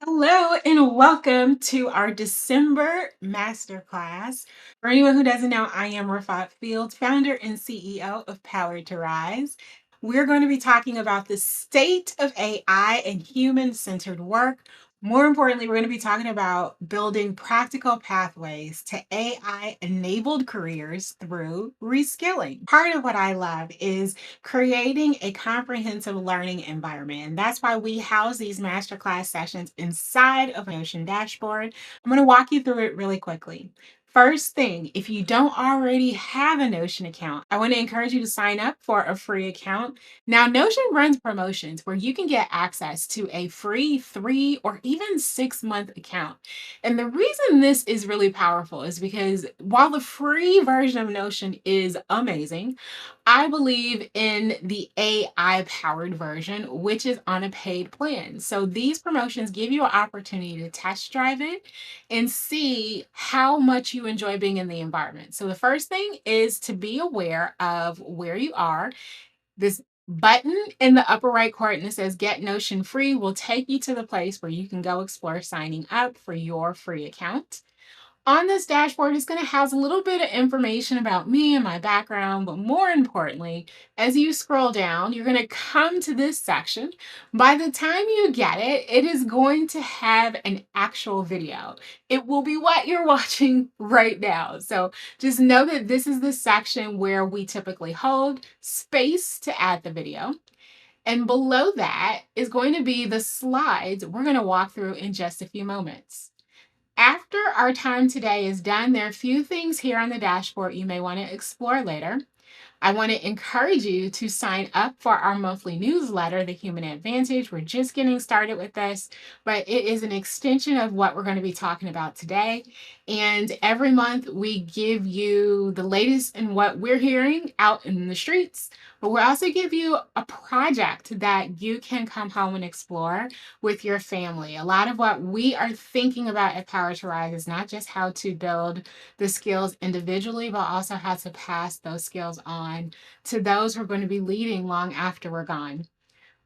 Hello and welcome to our December masterclass. For anyone who doesn't know, I am Rafat Fields, founder and CEO of Power to Rise. We're going to be talking about the state of AI and human centered work. More importantly, we're going to be talking about building practical pathways to AI enabled careers through reskilling. Part of what I love is creating a comprehensive learning environment. And that's why we house these masterclass sessions inside of Notion dashboard. I'm going to walk you through it really quickly. First thing, if you don't already have a Notion account, I want to encourage you to sign up for a free account. Now, Notion runs promotions where you can get access to a free 3 or even 6 month account. And the reason this is really powerful is because while the free version of Notion is amazing, I believe in the AI powered version, which is on a paid plan. So these promotions give you an opportunity to test drive it and see how much you enjoy being in the environment. So the first thing is to be aware of where you are. This button in the upper right corner that says Get Notion Free will take you to the place where you can go explore signing up for your free account. On this dashboard, it's going to house a little bit of information about me and my background, but more importantly, as you scroll down, you're going to come to this section. By the time you get it, it is going to have an actual video. It will be what you're watching right now. So just know that this is the section where we typically hold space to add the video. And below that is going to be the slides we're going to walk through in just a few moments. After our time today is done, there are a few things here on the dashboard you may want to explore later. I want to encourage you to sign up for our monthly newsletter, The Human Advantage. We're just getting started with this, but it is an extension of what we're going to be talking about today. And every month we give you the latest in what we're hearing out in the streets, but we also give you a project that you can come home and explore with your family. A lot of what we are thinking about at Power to Rise is not just how to build the skills individually, but also how to pass those skills on to those who are going to be leading long after we're gone.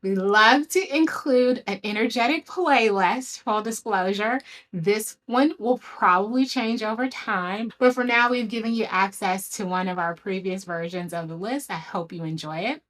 We love to include an energetic playlist, full disclosure. This one will probably change over time, but for now, we've given you access to one of our previous versions of the list. I hope you enjoy it.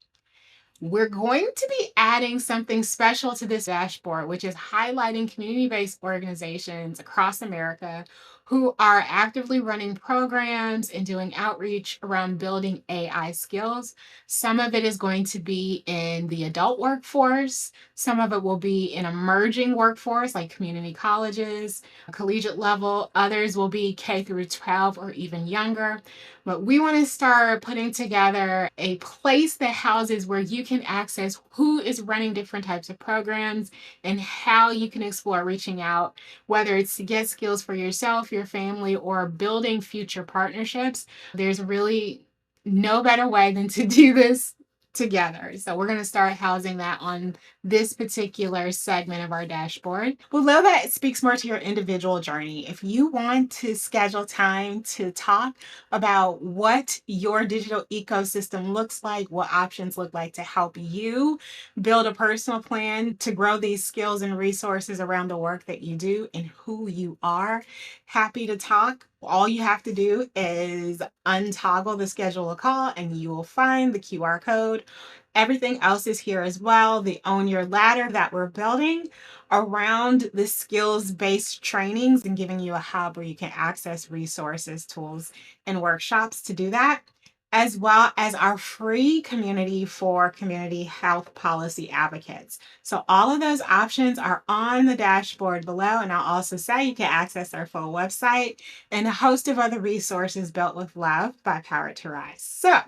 We're going to be adding something special to this dashboard, which is highlighting community based organizations across America who are actively running programs and doing outreach around building AI skills. Some of it is going to be in the adult workforce, some of it will be in emerging workforce like community colleges, collegiate level, others will be K through 12 or even younger. But we want to start putting together a place that houses where you can access who is running different types of programs and how you can explore reaching out, whether it's to get skills for yourself, your family, or building future partnerships. There's really no better way than to do this together. So we're going to start housing that on this particular segment of our dashboard. Below that, it speaks more to your individual journey. If you want to schedule time to talk about what your digital ecosystem looks like, what options look like to help you build a personal plan to grow these skills and resources around the work that you do and who you are, happy to talk. All you have to do is untoggle the schedule a call and you will find the QR code. Everything else is here as well. The Own Your Ladder that we're building around the skills based trainings and giving you a hub where you can access resources, tools, and workshops to do that, as well as our free community for community health policy advocates. So all of those options are on the dashboard below. And I'll also say you can access our full website and a host of other resources built with love by Power to Rise. So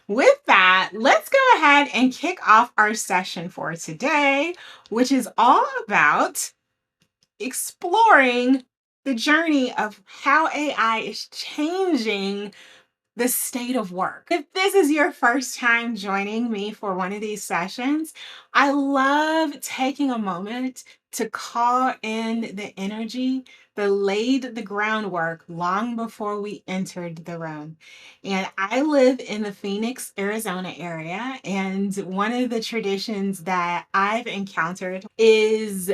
with that, let's go ahead and kick off our session for today, which is all about exploring the journey of how AI is changing the state of work. If this is your first time joining me for one of these sessions, I love taking a moment to call in the energy that laid the groundwork long before we entered the room. And I live in the Phoenix, Arizona area. And one of the traditions that I've encountered is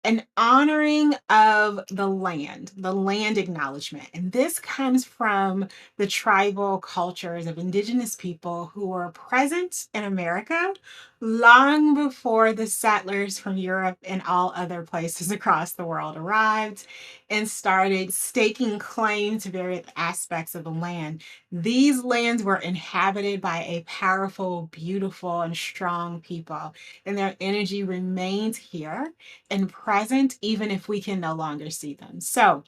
an honoring of the land acknowledgement. And this comes from the tribal cultures of indigenous people who were present in America long before the settlers from Europe and all other places across the world arrived and started staking claim to various aspects of the land. These lands were inhabited by a powerful, beautiful, and strong people, and their energy remains here and present, even if we can no longer see them. So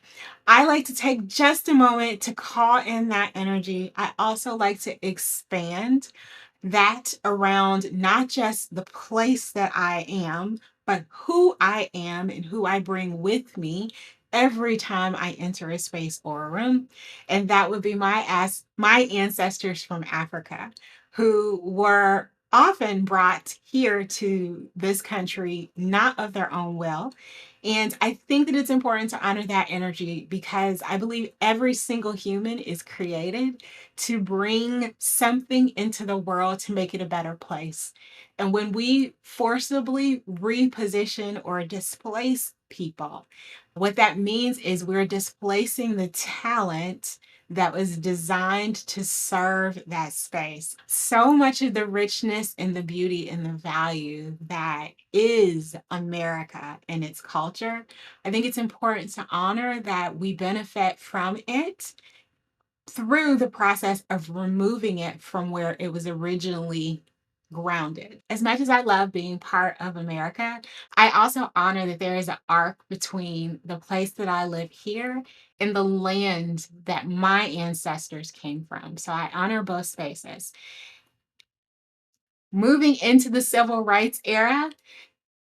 I like to take just a moment to call in that energy. I also like to expand that around not just the place that I am, but who I am and who I bring with me every time I enter a space or a room. And that would be my ancestors from Africa, who were often brought here to this country not of their own will. And I think that it's important to honor that energy because I believe every single human is created to bring something into the world to make it a better place. And when we forcibly reposition or displace people, what that means is we're displacing the talent that was designed to serve that space. So much of the richness and the beauty and the value that is America and its culture, I think it's important to honor that we benefit from it through the process of removing it from where it was originally grounded. As much as I love being part of America, I also honor that there is an arc between the place that I live here and the land that my ancestors came from. So I honor both spaces. Moving into the civil rights era,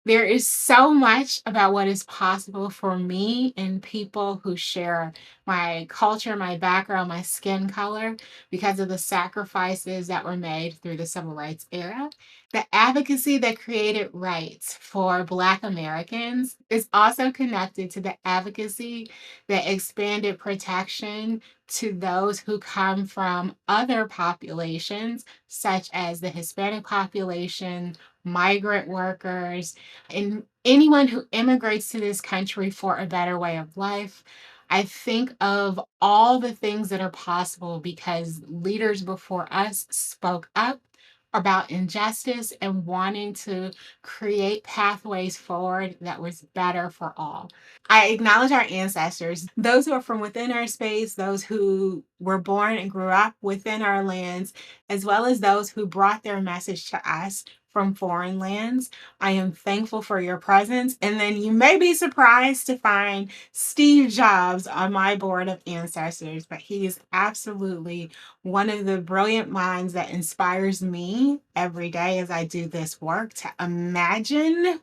there is so much about what is possible for me and people who share my culture, my background, my skin color because of the sacrifices that were made through the civil rights era. The advocacy that created rights for Black Americans is also connected to the advocacy that expanded protection to those who come from other populations, such as the Hispanic population, migrant workers, and anyone who immigrates to this country for a better way of life. I think of all the things that are possible because leaders before us spoke up about injustice and wanting to create pathways forward that was better for all. I acknowledge our ancestors, those who are from within our space, those who were born and grew up within our lands, as well as those who brought their message to us from foreign lands. I am thankful for your presence. And then you may be surprised to find Steve Jobs on my board of ancestors, but he is absolutely one of the brilliant minds that inspires me every day as I do this work to imagine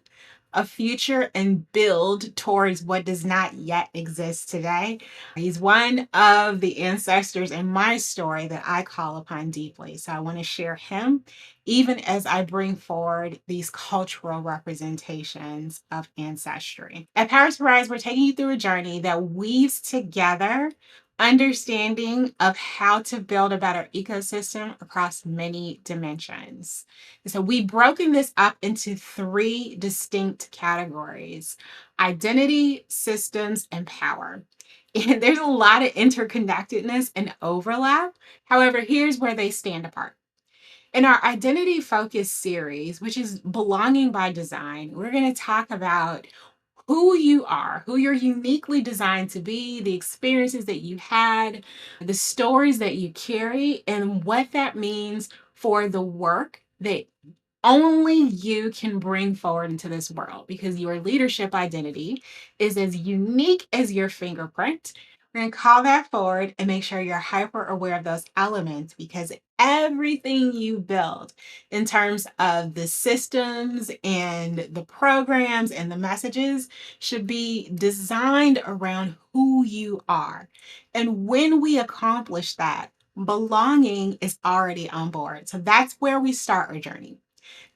a future and build towards what does not yet exist today. He's one of the ancestors in my story that I call upon deeply. So I want to share him even as I bring forward these cultural representations of ancestry. At Power to Rise, we're taking you through a journey that weaves together understanding of how to build a better ecosystem across many dimensions. So we've broken this up into three distinct categories: identity, systems, and power. And there's a lot of interconnectedness and overlap. However, here's where they stand apart. In our identity focus series, which is belonging by design, we're going to talk about who you are, who you're uniquely designed to be, the experiences that you had, the stories that you carry, and what that means for the work that only you can bring forward into this world because your leadership identity is as unique as your fingerprint. We're going to call that forward and make sure you're hyper aware of those elements because everything you build in terms of the systems and the programs and the messages should be designed around who you are. And when we accomplish that, belonging is already on board. So that's where we start our journey.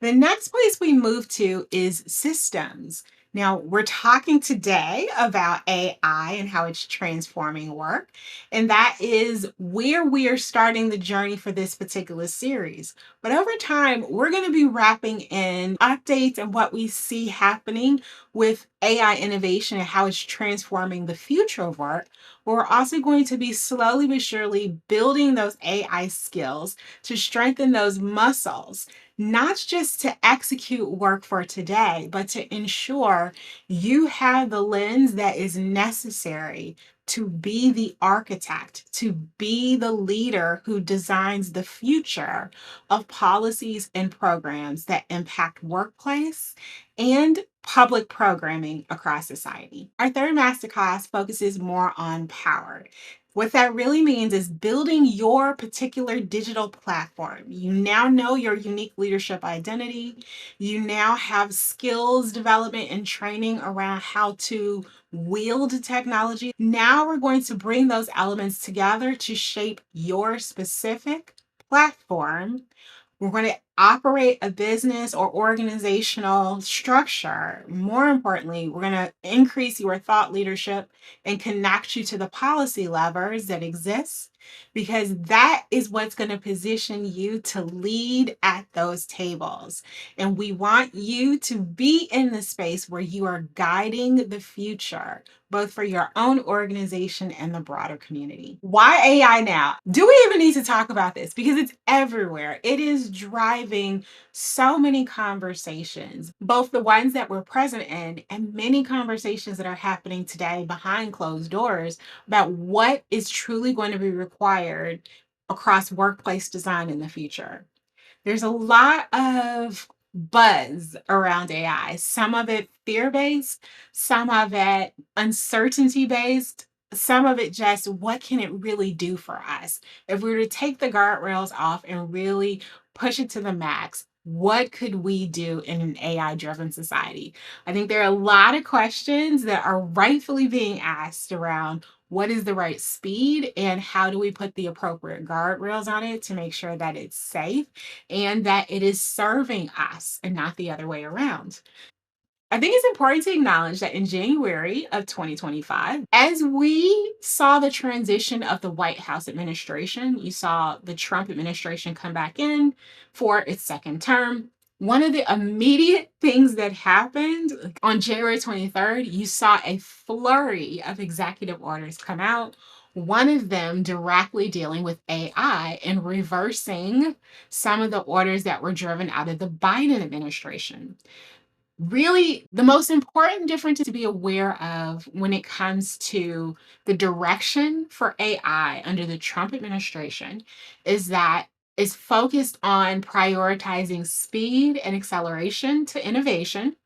The next place we move to is systems. Now, we're talking today about AI and how it's transforming work. And that is where we are starting the journey for this particular series. But over time, we're going to be wrapping in updates and what we see happening with AI innovation and how it's transforming the future of work. But we're also going to be slowly but surely building those AI skills to strengthen those muscles, not just to execute work for today, but to ensure you have the lens that is necessary to be the architect, to be the leader who designs the future of policies and programs that impact workplace and public programming across society. Our third masterclass focuses more on power. What that really means is building your particular digital platform. You now know your unique leadership identity. You now have skills development and training around how to wield technology. Now we're going to bring those elements together to shape your specific platform. We're going to operate a business or organizational structure. More importantly, we're going to increase your thought leadership and connect you to the policy levers that exist, because that is what's going to position you to lead at those tables. And we want you to be in the space where you are guiding the future, both for your own organization and the broader community. Why AI now? Do we even need to talk about this? Because it's everywhere. It is driving so many conversations, both the ones that we're present in and many conversations that are happening today behind closed doors about what is truly going to be required across workplace design in the future. There's a lot of buzz around AI, some of it fear based, some of it uncertainty based, some of it just what can it really do for us? If we were to take the guardrails off and really push it to the max, what could we do in an AI driven society? I think there are a lot of questions that are rightfully being asked around what is the right speed and how do we put the appropriate guardrails on it to make sure that it's safe and that it is serving us and not the other way around. I think it's important to acknowledge that in January of 2025, as we saw the transition of the White House administration, you saw the Trump administration come back in for its second term. One of the immediate things that happened on January 23rd, you saw a flurry of executive orders come out. One of them directly dealing with AI and reversing some of the orders that were driven out of the Biden administration. Really, the most important difference to be aware of when it comes to the direction for AI under the Trump administration is that it's focused on prioritizing speed and acceleration to innovation.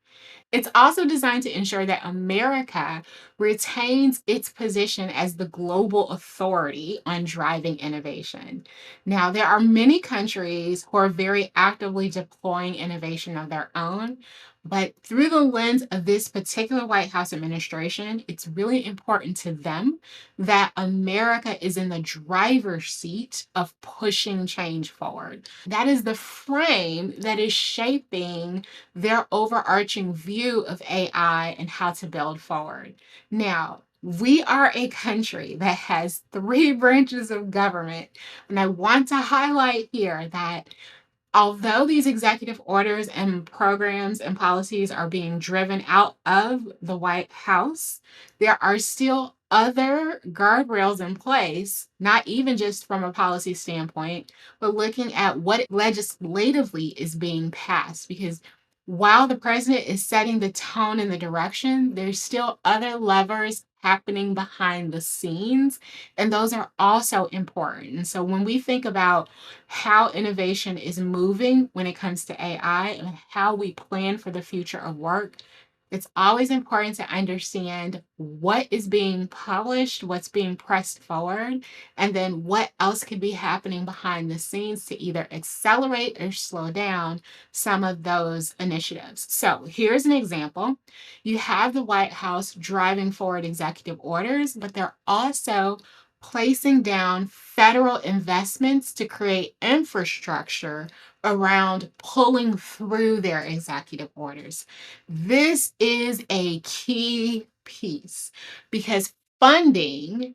It's also designed to ensure that America retains its position as the global authority on driving innovation. Now, there are many countries who are very actively deploying innovation of their own, but through the lens of this particular White House administration, it's really important to them that America is in the driver's seat of pushing change forward. That is the frame that is shaping their overarching view of AI and how to build forward. Now, we are a country that has three branches of government. And I want to highlight here that although these executive orders and programs and policies are being driven out of the White House, there are still other guardrails in place, not even just from a policy standpoint, but looking at what legislatively is being passed. Because while the president is setting the tone and the direction, there's still other levers happening behind the scenes, and those are also important. And so when we think about how innovation is moving when it comes to AI and how we plan for the future of work, it's always important to understand what is being published, what's being pressed forward, and then what else could be happening behind the scenes to either accelerate or slow down some of those initiatives. So here's an example. You have the White House driving forward executive orders, but they're also placing down federal investments to create infrastructure around pulling through their executive orders. This is a key piece because funding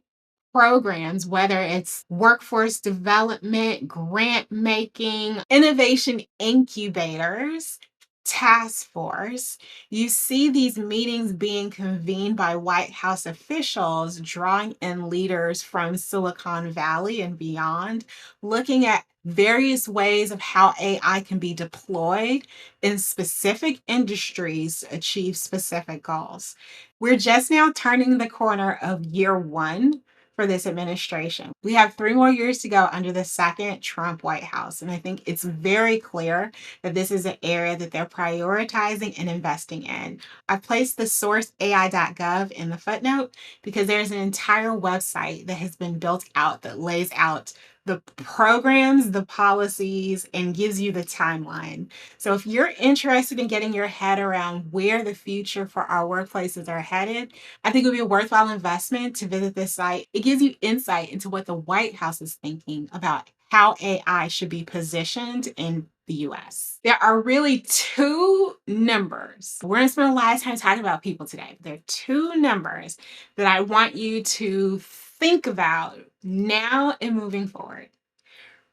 programs, whether it's workforce development, grant making, innovation incubators, task force, you see these meetings being convened by White House officials, drawing in leaders from Silicon Valley and beyond, looking at various ways of how AI can be deployed in specific industries to achieve specific goals. We're just now turning the corner of year one for this administration. We have 3 more years to go under the second Trump White House. And I think it's very clear that this is an area that they're prioritizing and investing in. I placed the source ai.gov in the footnote because there's an entire website that has been built out that lays out the programs, the policies, and gives you the timeline. So if you're interested in getting your head around where the future for our workplaces are headed, I think it would be a worthwhile investment to visit this site. It gives you insight into what the White House is thinking about how AI should be positioned in the US. There are really two numbers. We're going to spend a lot of time talking about people today. But there are two numbers that I want you to think about now and moving forward.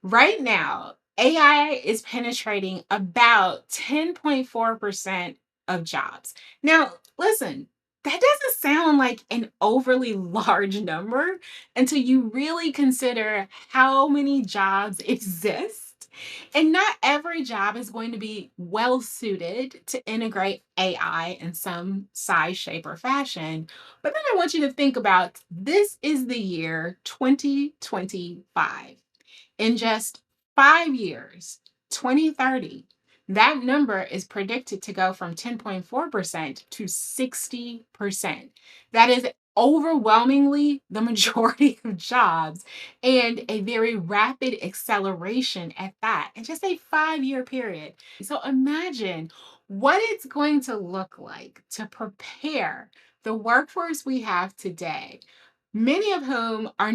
Right now, AI is penetrating about 10.4% of jobs. Now, listen, that doesn't sound like an overly large number until you really consider how many jobs exist. And not every job is going to be well suited to integrate AI in some size, shape, or fashion. But then I want you to think about this is the year 2025. In just 5 years, 2030, that number is predicted to go from 10.4% to 60%. That is overwhelmingly the majority of jobs and a very rapid acceleration at that in just a 5 year period. So imagine what it's going to look like to prepare the workforce we have today, many of whom are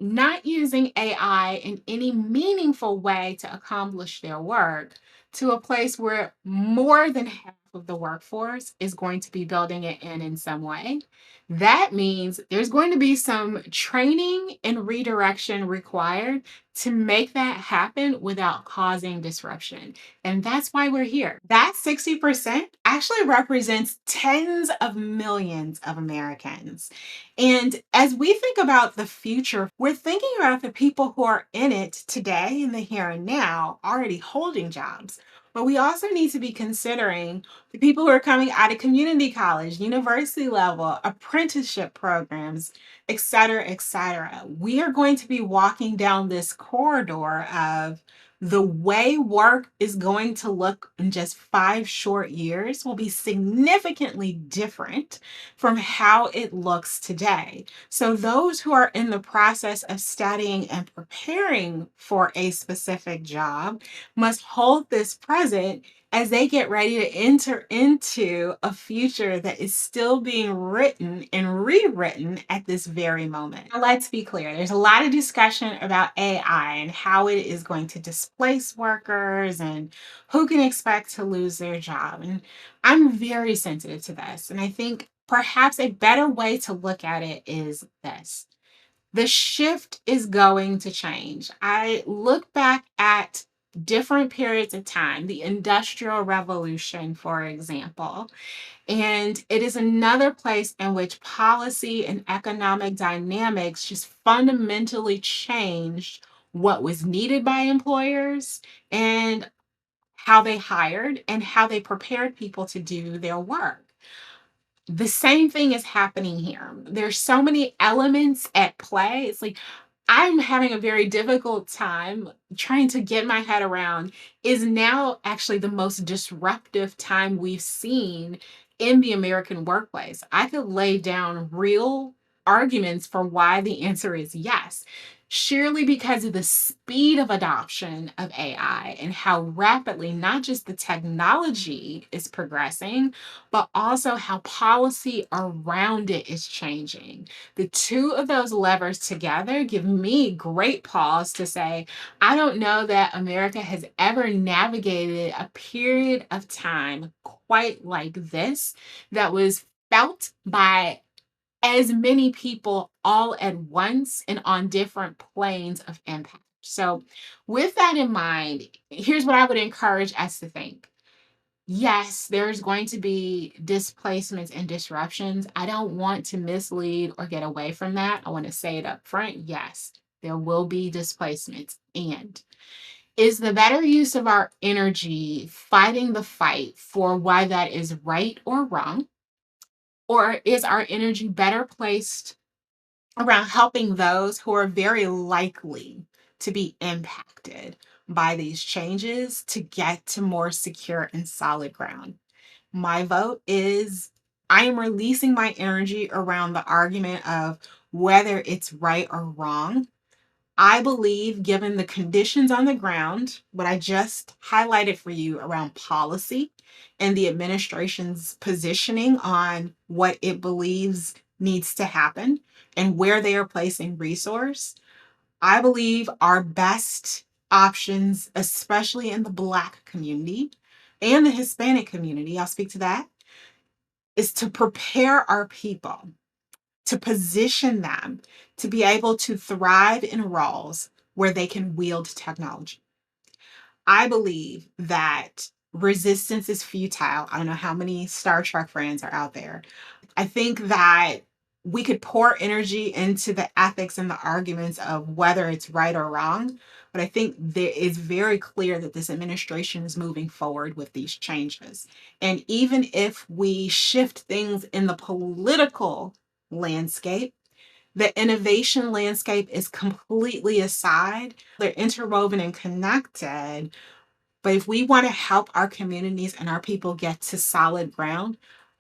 not using AI in any meaningful way to accomplish their work, to a place where more than half of the workforce is going to be building it in some way. That means there's going to be some training and redirection required to make that happen without causing disruption. And that's why we're here. That 60% actually represents tens of millions of Americans. And as we think about the future, we're thinking about the people who are in it today in the here and now, already holding jobs. But we also need to be considering the people who are coming out of community college, university level, apprenticeship programs, et cetera, et cetera. We are going to be walking down this corridor of the way work is going to look in just 5 short years will be significantly different from how it looks today. So, those who are in the process of studying and preparing for a specific job must hold this present as they get ready to enter into a future that is still being written and rewritten at this very moment. Now, let's be clear, there's a lot of discussion about AI and how it is going to displace workers and who can expect to lose their job. And I'm very sensitive to this. And I think perhaps a better way to look at it is this: the shift is going to change. I look back at different periods of time, the Industrial Revolution, for example, and it is another place in which policy and economic dynamics just fundamentally changed what was needed by employers and how they hired and how they prepared people to do their work. The same thing is happening here. There's so many elements at play. It's like I'm having a very difficult time trying to get my head around, is now actually the most disruptive time we've seen in the American workplace. I could lay down real arguments for why the answer is yes. surely because of the speed of adoption of AI and how rapidly not just the technology is progressing, but also how policy around it is changing. The two of those levers together give me great pause to say, I don't know that America has ever navigated a period of time quite like this that was felt by as many people all at once and on different planes of impact. So, with that in mind, here's what I would encourage us to think. Yes, there's going to be displacements and disruptions. I don't want to mislead or get away from that. I want to say it up front. Yes, there will be displacements. And is the better use of our energy fighting the fight for why that is right or wrong? Or is our energy better placed around helping those who are very likely to be impacted by these changes to get to more secure and solid ground? My vote is I am releasing my energy around the argument of whether it's right or wrong. I believe, given the conditions on the ground, what I just highlighted for you around policy and the administration's positioning on what it believes needs to happen and where they are placing resource, I believe our best options, especially in the Black community and the Hispanic community, I'll speak to that, is to prepare our people, to position them to be able to thrive in roles where they can wield technology. I believe that resistance is futile. I don't know how many Star Trek fans are out there. I think that we could pour energy into the ethics and the arguments of whether it's right or wrong. But I think there is very clear that this administration is moving forward with these changes. And even if we shift things in the political landscape, the innovation landscape is completely aside. They're interwoven and connected. But if we want to help our communities and our people get to solid ground,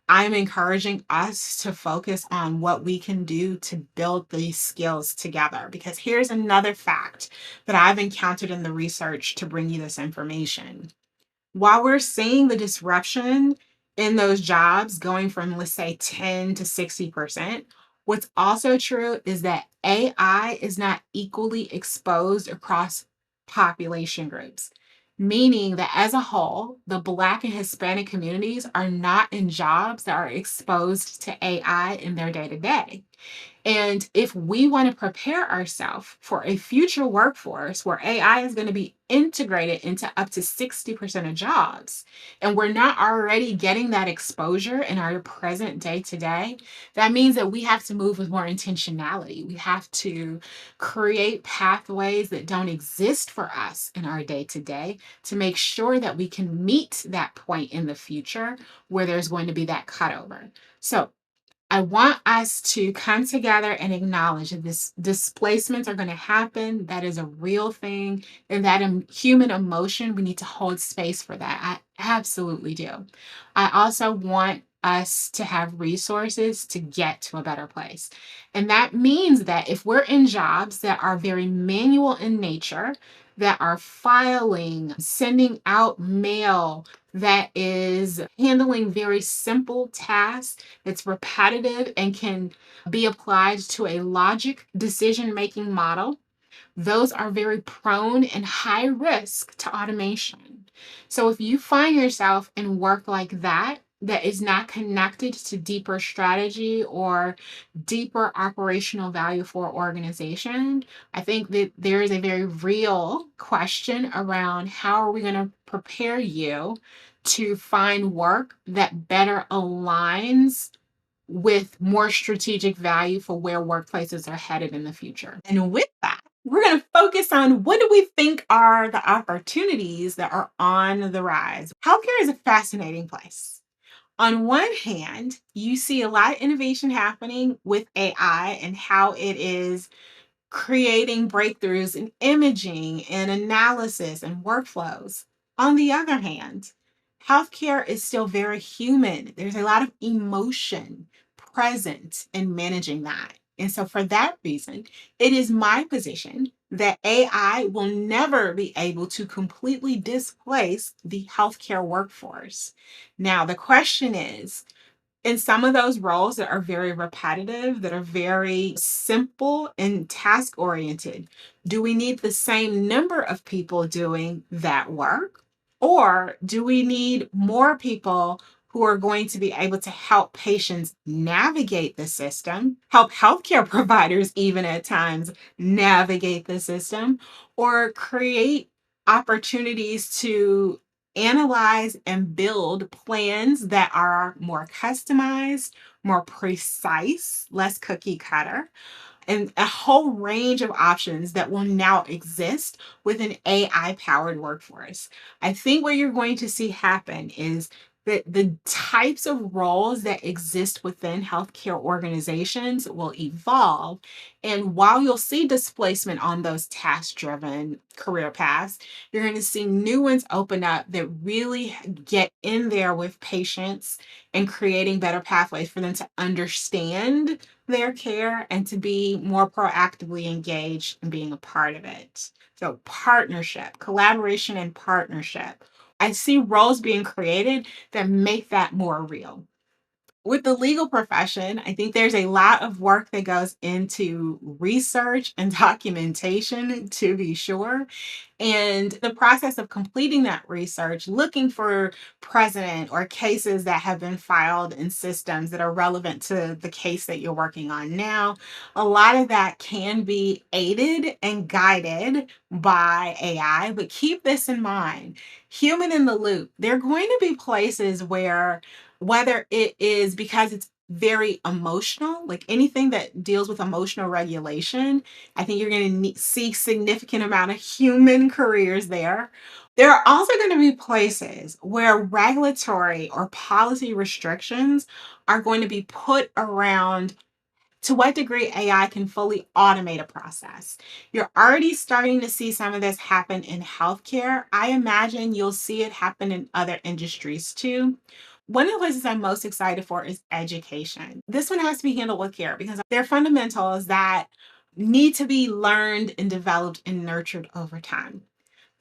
I'm encouraging us to focus on what we can do to build these skills together. Because here's another fact that I've encountered in the research to bring you this information. While we're seeing the disruption in those jobs going from, let's say, 10 to 60%, what's also true is that AI is not equally exposed across population groups, meaning that as a whole, the Black and Hispanic communities are not in jobs that are exposed to AI in their day to day. And if we want to prepare ourselves for a future workforce where AI is going to be integrated into up to 60% of jobs, and we're not already getting that exposure in our present day to day, that means that we have to move with more intentionality. We have to create pathways that don't exist for us in our day to day to make sure that we can meet that point in the future where there's going to be that cutover. So, I want us to come together and acknowledge that this displacements are going to happen. That is a real thing. And that human emotion, we need to hold space for that. I absolutely do. I also want us to have resources to get to a better place. And that means that if we're in jobs that are very manual in nature, that are filing, sending out mail, that is handling very simple tasks, it's repetitive and can be applied to a logic decision making model, those are very prone and high risk to automation. So if you find yourself in work like that, that is not connected to deeper strategy or deeper operational value for organization, I think that there is a very real question around how are we going to prepare you to find work that better aligns with more strategic value for where workplaces are headed in the future. And with that, we're going to focus on what do we think are the opportunities that are on the rise. Healthcare is a fascinating place. On one hand, you see a lot of innovation happening with AI and how it is creating breakthroughs in imaging and analysis and workflows. On the other hand, healthcare is still very human. There's a lot of emotion present in managing that. And so, for that reason, it is my position that AI will never be able to completely displace the healthcare workforce. Now, the question is, in some of those roles that are very repetitive, that are very simple and task oriented, do we need the same number of people doing that work? Or do we need more people who are going to be able to help patients navigate the system, help healthcare providers, even at times, navigate the system, or create opportunities to analyze and build plans that are more customized, more precise, less cookie cutter, and a whole range of options that will now exist with an AI powered workforce. I think what you're going to see happen is that the types of roles that exist within healthcare organizations will evolve. And while you'll see displacement on those task driven career paths, you're going to see new ones open up that really get in there with patients and creating better pathways for them to understand their care and to be more proactively engaged in being a part of it. So, partnership, collaboration, and partnership. I see roles being created that make that more real. With the legal profession, I think there's a lot of work that goes into research and documentation, to be sure. And the process of completing that research, looking for precedent or cases that have been filed in systems that are relevant to the case that you're working on now, a lot of that can be aided and guided by AI. But keep this in mind, human in the loop. There are going to be places where, whether it is because it's very emotional, like anything that deals with emotional regulation, I think you're going to see significant amount of human careers there. There are also going to be places where regulatory or policy restrictions are going to be put around to what degree AI can fully automate a process. You're already starting to see some of this happen in healthcare. I imagine you'll see it happen in other industries too. One of the places I'm most excited for is education. This one has to be handled with care because there are fundamentals that need to be learned and developed and nurtured over time.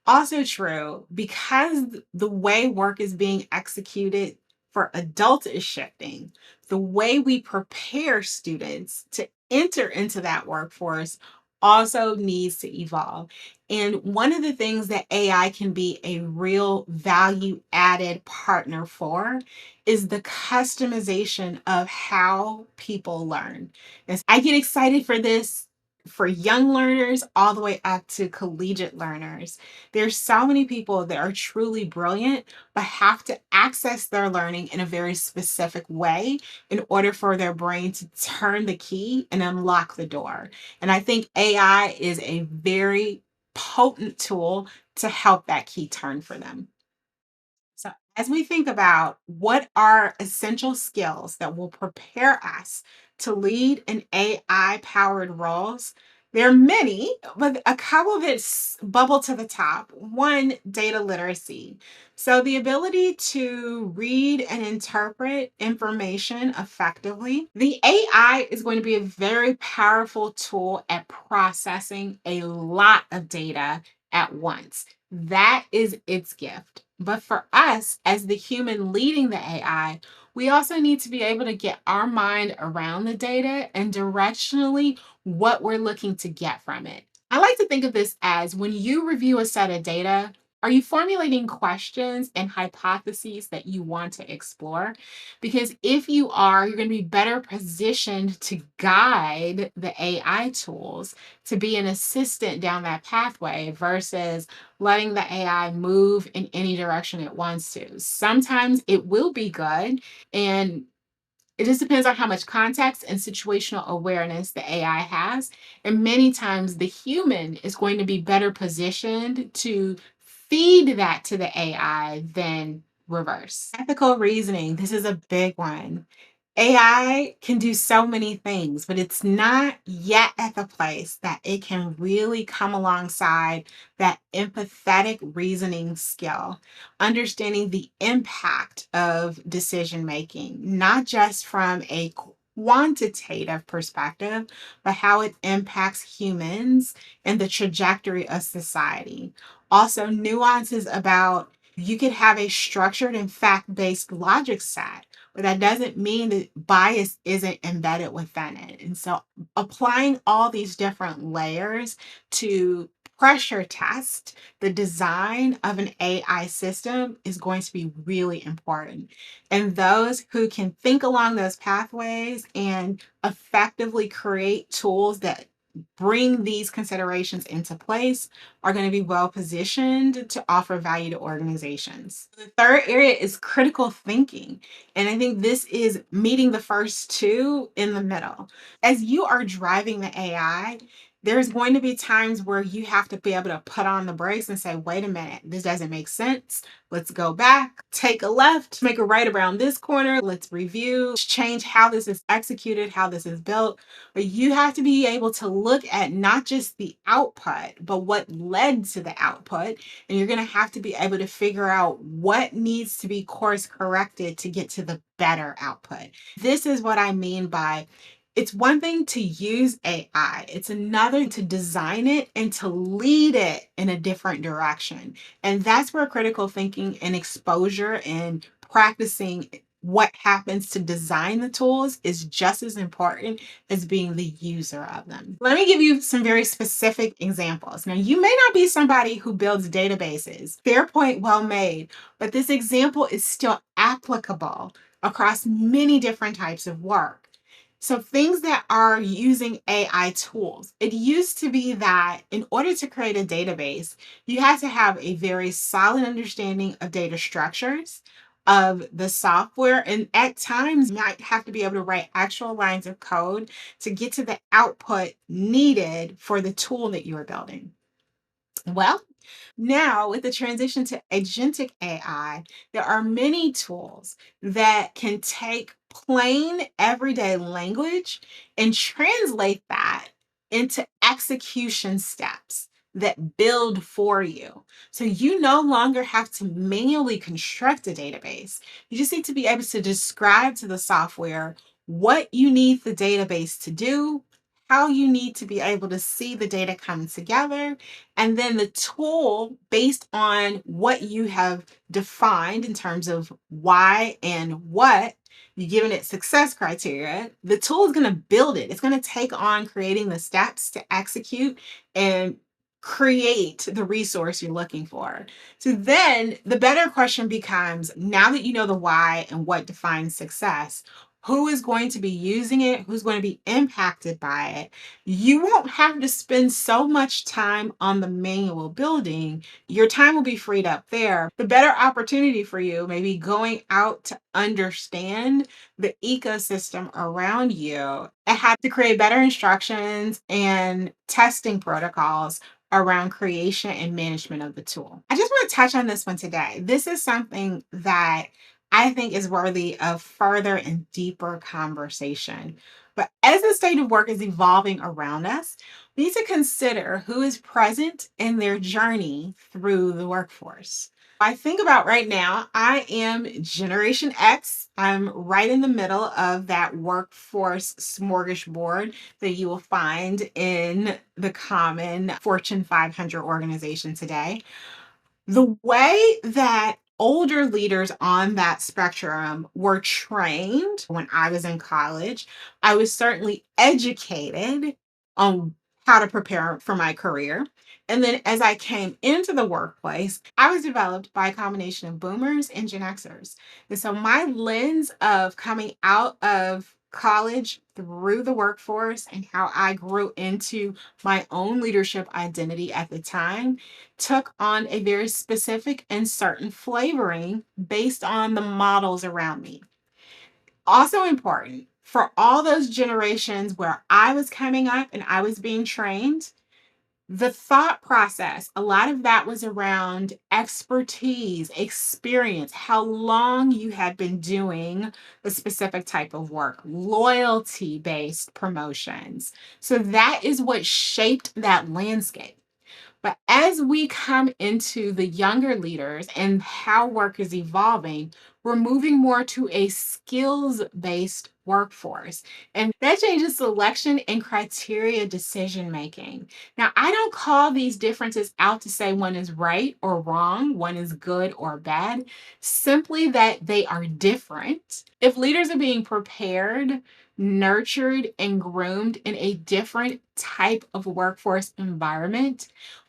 Also true, because the way work is being executed for adults is shifting, the way we prepare students to enter into that workforce also needs to evolve. And one of the things that AI can be a real value added partner for is the customization of how people learn. And I get excited for this for young learners all the way up to collegiate learners. There's so many people that are truly brilliant, but have to access their learning in a very specific way in order for their brain to turn the key and unlock the door. And I think AI is a very potent tool to help that key turn for them. So, as we think about what are essential skills that will prepare us to lead in AI powered roles, there are many, but a couple that bubble to the top. One, data literacy. So, the ability to read and interpret information effectively. The AI is going to be a very powerful tool at processing a lot of data at once. That is its gift. But for us, as the human leading the AI, we also need to be able to get our mind around the data and directionally what we're looking to get from it. I like to think of this as when you review a set of data, are you formulating questions and hypotheses that you want to explore? Because if you are, you're going to be better positioned to guide the AI tools to be an assistant down that pathway versus letting the AI move in any direction it wants to. Sometimes it will be good, and it just depends on how much context and situational awareness the AI has. And many times the human is going to be better positioned to feed that to the AI than reverse. Ethical reasoning, this is a big one. AI can do so many things, but it's not yet at the place that it can really come alongside that empathetic reasoning skill, understanding the impact of decision making, not just from a quantitative perspective, but how it impacts humans and the trajectory of society. Also, nuances about you could have a structured and fact based logic set, but that doesn't mean that bias isn't embedded within it. And so, applying all these different layers to pressure test the design of an AI system is going to be really important. And those who can think along those pathways and effectively create tools that bring these considerations into place are going to be well positioned to offer value to organizations. The third area is critical thinking. And I think this is meeting the first two in the middle. As you are driving the AI, there's going to be times where you have to be able to put on the brakes and say, wait a minute, this doesn't make sense. Let's go back, take a left, make a right around this corner. Let's review, change how this is executed, how this is built. But you have to be able to look at not just the output, but what led to the output. And you're going to have to be able to figure out what needs to be course corrected to get to the better output. This is what I mean by it's one thing to use AI, it's another to design it and to lead it in a different direction. And that's where critical thinking and exposure and practicing what happens to design the tools is just as important as being the user of them. Let me give you some very specific examples. Now, you may not be somebody who builds databases. Fair point, well made. But this example is still applicable across many different types of work. So, things that are using AI tools. It used to be that in order to create a database, you had to have a very solid understanding of data structures, of the software, and at times you might have to be able to write actual lines of code to get to the output needed for the tool that you are building. Well, now with the transition to agentic AI, there are many tools that can take plain everyday language and translate that into execution steps that build for you. So you no longer have to manually construct a database. You just need to be able to describe to the software what you need the database to do, how you need to be able to see the data come together, and then the tool, based on what you have defined in terms of why and what, you've given it success criteria, the tool is going to build it. It's going to take on creating the steps to execute and create the resource you're looking for. So then the better question becomes now that you know the why and what defines success, who is going to be using it? Who's going to be impacted by it? You won't have to spend so much time on the manual building. Your time will be freed up there. The better opportunity for you may be going out to understand the ecosystem around you and how to create better instructions and testing protocols around creation and management of the tool. I just want to touch on this one today. This is something that I think is worthy of further and deeper conversation. But as the state of work is evolving around us, we need to consider who is present in their journey through the workforce. I think about right now, I am Generation X. I'm right in the middle of that workforce smorgasbord that you will find in the common Fortune 500 organization today. The way that older leaders on that spectrum were trained when I was in college, I was certainly educated on how to prepare for my career. And then as I came into the workplace, I was developed by a combination of boomers and Gen Xers. And so my lens of coming out of college through the workforce and how I grew into my own leadership identity at the time took on a very specific and certain flavoring based on the models around me. Also important for all those generations where I was coming up and I was being trained, the thought process, a lot of that was around expertise, experience, how long you had been doing the specific type of work, loyalty based promotions. So that is what shaped that landscape. But as we come into the younger leaders and how work is evolving, we're moving more to a skills based workforce. And that changes selection and criteria decision making. Now, I don't call these differences out to say one is right or wrong, one is good or bad, simply that they are different. If leaders are being prepared, nurtured, and groomed in a different type of workforce environment,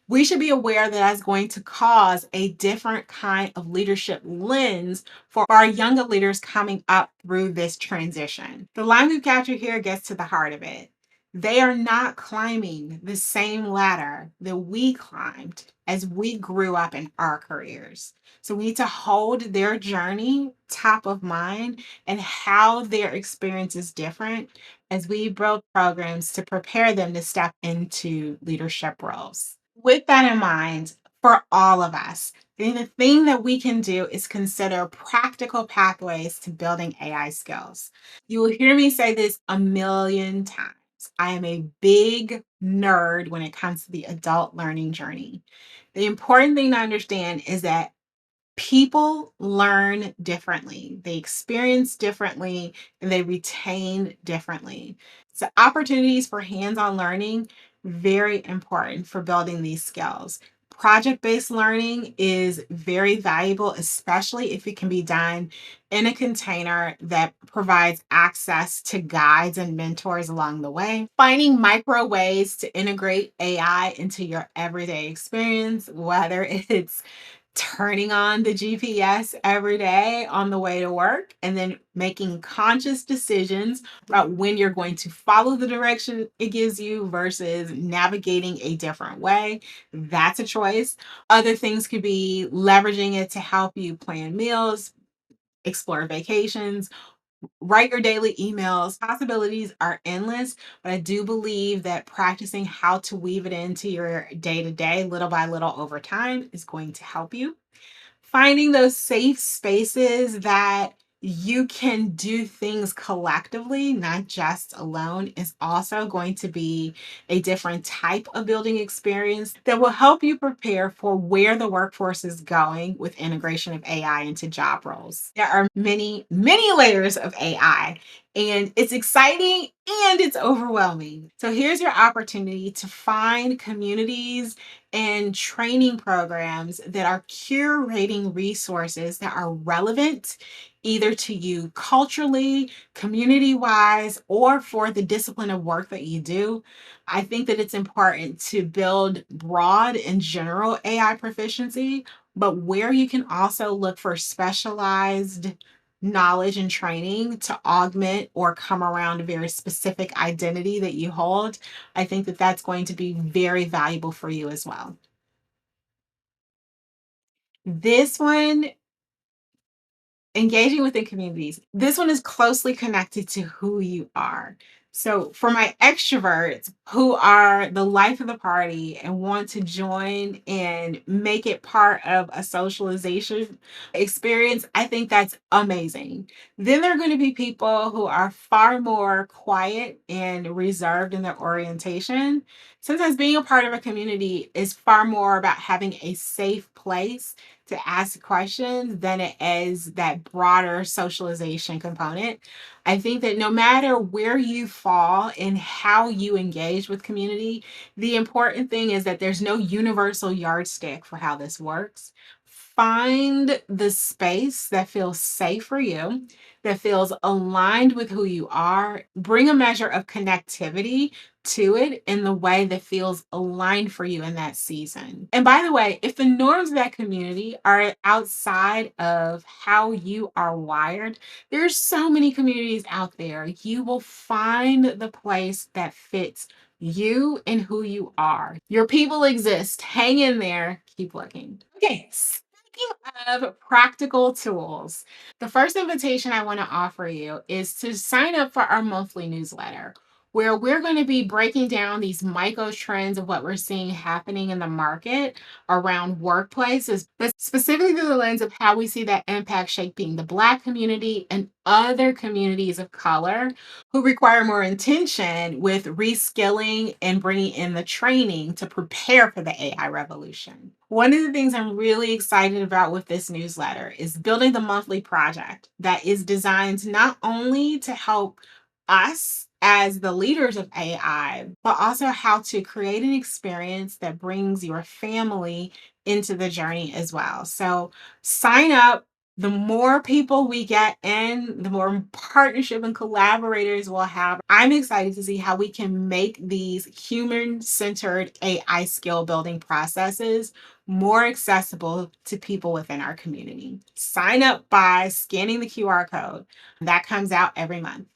we should be aware that that's going to cause a different kind of leadership lens for our younger leaders coming up through this transition. The line we've captured here gets to the heart of it. They are not climbing the same ladder that we climbed as we grew up in our careers. So we need to hold their journey top of mind and how their experience is different as we build programs to prepare them to step into leadership roles. With that in mind, for all of us, then the thing that we can do is consider practical pathways to building AI skills. You will hear me say this a million times. I am a big nerd when it comes to the adult learning journey. The important thing to understand is that people learn differently, they experience differently, and they retain differently. So, opportunities for hands on learning, very important for building these skills. Project based learning is very valuable, especially if it can be done in a container that provides access to guides and mentors along the way. Finding micro ways to integrate AI into your everyday experience, whether it's turning on the GPS every day on the way to work and then making conscious decisions about when you're going to follow the direction it gives you versus navigating a different way. That's a choice. Other things could be leveraging it to help you plan meals, explore vacations, write your daily emails. Possibilities are endless, but I do believe that practicing how to weave it into your day to day, little by little over time, is going to help you. Finding those safe spaces that you can do things collectively, not just alone, is also going to be a different type of building experience that will help you prepare for where the workforce is going with integration of AI into job roles. There are many, many layers of AI, and it's exciting and it's overwhelming. So here's your opportunity to find communities and training programs that are curating resources that are relevant either to you culturally, community wise, or for the discipline of work that you do. I think that it's important to build broad and general AI proficiency, but where you can also look for specialized knowledge and training to augment or come around a very specific identity that you hold. I think that that's going to be very valuable for you as well. This one, engaging within communities. This one is closely connected to who you are. So, for my extroverts who are the life of the party and want to join and make it part of a socialization experience, I think that's amazing. Then there are going to be people who are far more quiet and reserved in their orientation. Sometimes being a part of a community is far more about having a safe place to ask questions than it is that broader socialization component. I think that no matter where you fall in how you engage with community, the important thing is that there's no universal yardstick for how this works. Find the space that feels safe for you, that feels aligned with who you are. Bring a measure of connectivity to it in the way that feels aligned for you in that season. And by the way, if the norms of that community are outside of how you are wired, there's so many communities out there. You will find the place that fits you and who you are. Your people exist. Hang in there. Keep looking. Okay, speaking of practical tools, the first invitation I want to offer you is to sign up for our monthly newsletter. where we're going to be breaking down these micro trends of what we're seeing happening in the market around workplaces, but specifically through the lens of how we see that impact shaping the Black community and other communities of color who require more intention with reskilling and bringing in the training to prepare for the AI revolution. One of the things I'm really excited about with this newsletter is building the monthly project that is designed not only to help us as the leaders of AI, but also how to create an experience that brings your family into the journey as well. So sign up. The more people we get in, the more partnership and collaborators we'll have. I'm excited to see how we can make these human centered AI skill building processes more accessible to people within our community. Sign up by scanning the QR code that comes out every month.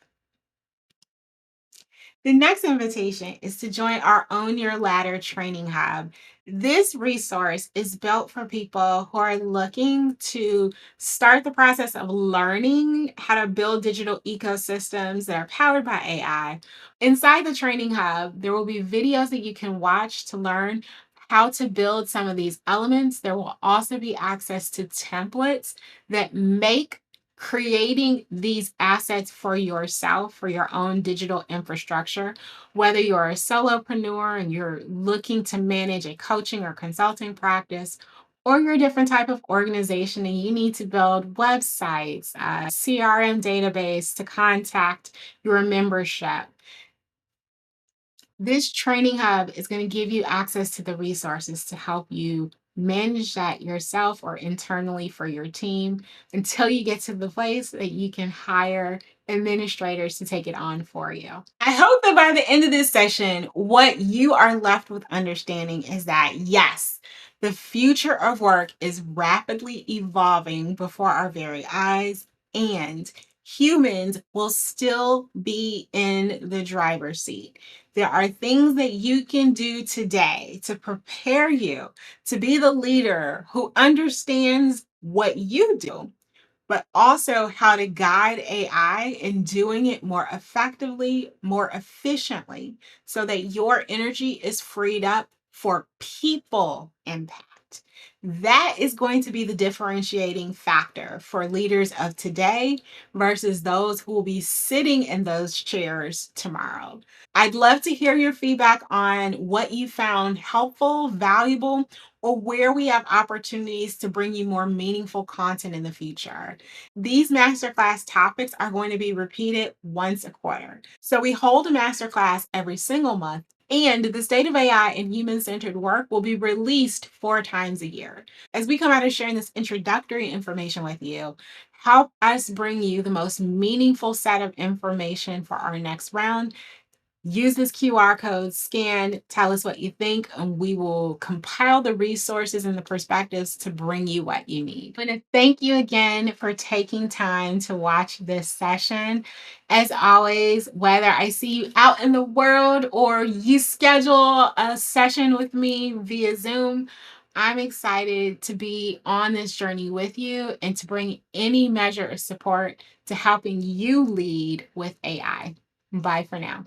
The next invitation is to join our Own Your Ladder training hub. This resource is built for people who are looking to start the process of learning how to build digital ecosystems that are powered by AI. Inside the training hub, there will be videos that you can watch to learn how to build some of these elements. There will also be access to templates that make creating these assets for yourself, for your own digital infrastructure, whether you're a solopreneur and you're looking to manage a coaching or consulting practice, or you're a different type of organization and you need to build websites, a CRM database to contact your membership. This training hub is going to give you access to the resources to help you manage that yourself or internally for your team until you get to the place that you can hire administrators to take it on for you. I hope that by the end of this session, what you are left with understanding is that yes, the future of work is rapidly evolving before our very eyes, and humans will still be in the driver's seat. There are things that you can do today to prepare you to be the leader who understands what you do, but also how to guide AI in doing it more effectively, more efficiently, so that your energy is freed up for people impact. That is going to be the differentiating factor for leaders of today versus those who will be sitting in those chairs tomorrow. I'd love to hear your feedback on what you found helpful, valuable, or where we have opportunities to bring you more meaningful content in the future. These masterclass topics are going to be repeated once a quarter. So we hold a masterclass every single month, and the state of AI and human centered work will be released 4 times a year. As we come out of sharing this introductory information with you, help us bring you the most meaningful set of information for our next round. Use this QR code, scan, tell us what you think, and we will compile the resources and the perspectives to bring you what you need. I want to thank you again for taking time to watch this session. As always, whether I see you out in the world or you schedule a session with me via Zoom, I'm excited to be on this journey with you and to bring any measure of support to helping you lead with AI. Bye for now.